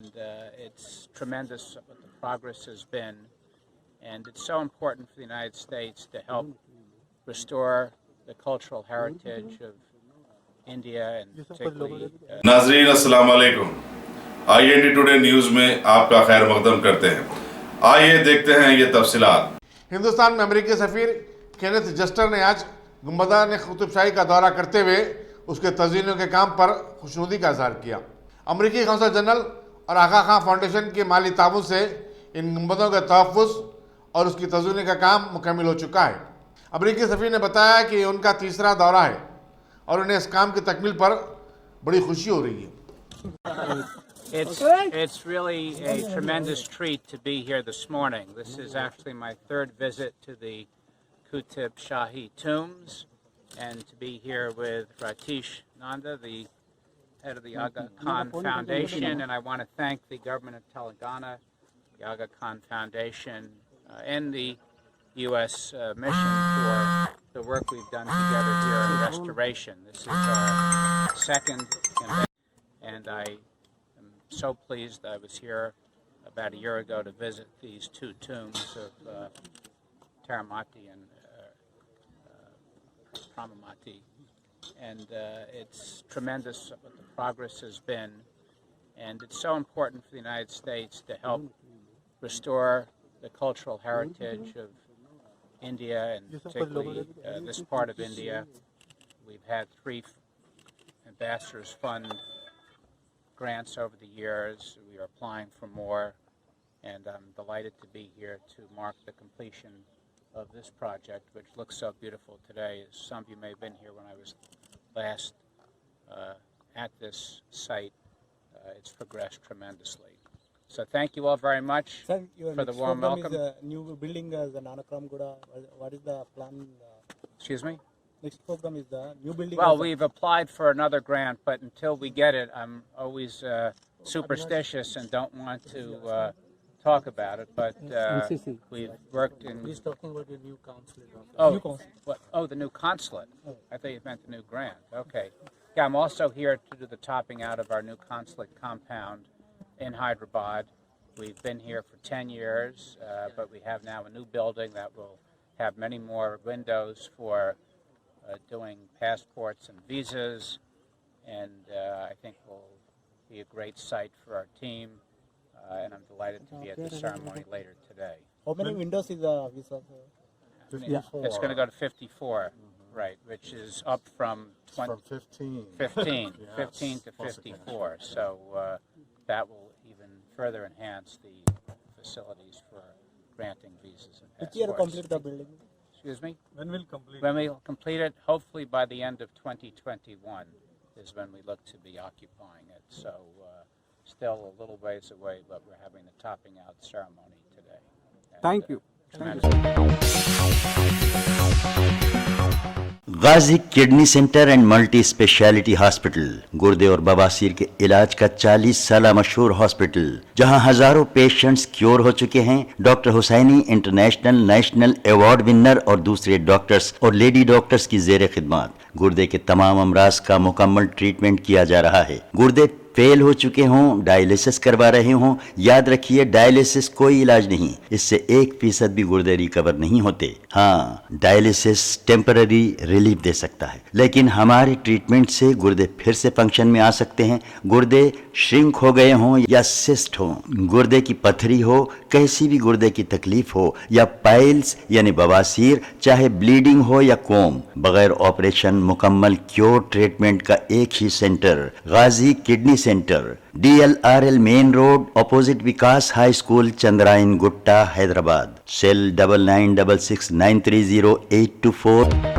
It's tremendous what the progress has been, and it's so important for the United States to help restore the cultural heritage of India and particularly. नाजरीन अस्सलाम वालेकुम। IND today news में आपका खैर मकदम करते हैं। आइए देखते हैं ये तफसीलात। हिंदुस्तान में अमेरिकी सफ़ीर केनेथ जस्टर ने आज गुंबदान कुतुब शाही का दौरा करते हुए उसके तज़ीनों के काम पर खुशनुदी का इजहार किया। अमेरिकी कौंसल जनरल और आगा खान फाउंडेशन के माली ताउन से इन गुंबदों के तहफ़्फ़ुज़ और उसकी तज़ीनी का काम मुकम्मल हो चुका है। अमेरिकी सफ़ीर ने बताया कि उनका तीसरा दौरा है और उन्हें इस काम की तकमील पर बड़ी खुशी हो रही है। It's really a tremendous treat to be here this morning. This is actually my third visit to the Qutb Shahi Tombs, and to be here with Ratish Nanda, the head of the Aga Khan Foundation, and I want to thank the government of Telangana, the Aga Khan Foundation, and the US mission for the work we've done together here in restoration. This is our second convention, and I am so pleased. I was here about a year ago to visit these two tombs of Taramati and Premamati, and it's tremendous what the progress has been, and it's so important for the United States to help restore the cultural heritage of India and particularly this part of India. We've had 3 Ambassadors Fund grants over the years. We are applying for more, and I'm delighted to be here to mark the completion of this project, which looks so beautiful today. As some of you may have been here when I was last at this site, it's progressed tremendously. So thank you all very much Sir, for the warm welcome. Is a new building as the Nanakram Guda. What is the plan? Excuse me? Next program is the new building. Well, we've applied for another grant, but until we get it, I'm always superstitious and don't want to talk about it. But we've worked in. He's talking about the new consulate. New consulate. What? Oh, the new consulate. I thought you meant the new grant. Okay. Yeah, I'm also here to do the topping out of our new consulate compound in Hyderabad. We've been here for 10 years, but we have now a new building that will have many more windows for doing passports and visas, and I think will be a great site for our team, and I'm delighted to be at the ceremony later today. How many windows is the visa? It's going to go to 54, right, which is up from 15 to 54, so that will even further enhance the facilities for granting visas and passports. Which year complete the building? Excuse me? When will complete? When we'll complete it, hopefully by the end of 2021 is when we look to be occupying it. So still a little ways away, but we're having the topping out ceremony today. And, Thank you. Ghazi kidney centre and multi speciality hospital गुर्दे और बवासीर के इलाज का 40 साल मशहूर hospital, जहां हजारों पेशेंट्स क्योर हो चुके हैं। Doctor Husaini international national award winner और दूसरे डॉक्टर्स और लेडी डॉक्टर्स की जेर खिदमत गुर्दे के तमाम अमराज का मुकम्मल ट्रीटमेंट किया जा रहा है। गुर्दे फेल हो चुके हों, डायलिसिस करवा रहे हों, याद रखिए डायलिसिस कोई इलाज नहीं, इससे 1% भी गुर्दे रिकवर नहीं होते। हाँ, डायलिसिस टेम्पररी रिलीफ दे सकता है, लेकिन हमारे ट्रीटमेंट से गुर्दे फिर से फंक्शन में आ सकते हैं। गुर्दे श्रिंक हो गए हों या सिस्ट हो, गुर्दे की पथरी हो, कैसी भी गुर्दे की तकलीफ हो, या पाइल्स यानी बवासीर, चाहे ब्लीडिंग हो या कोम, बगैर ऑपरेशन मुकम्मल क्योर ट्रीटमेंट का एक ही centre, Ghazi kidney centre, DLRL main road, opposite Vikas high school, Chandrayangutta, Hyderabad. Cell 9966930824।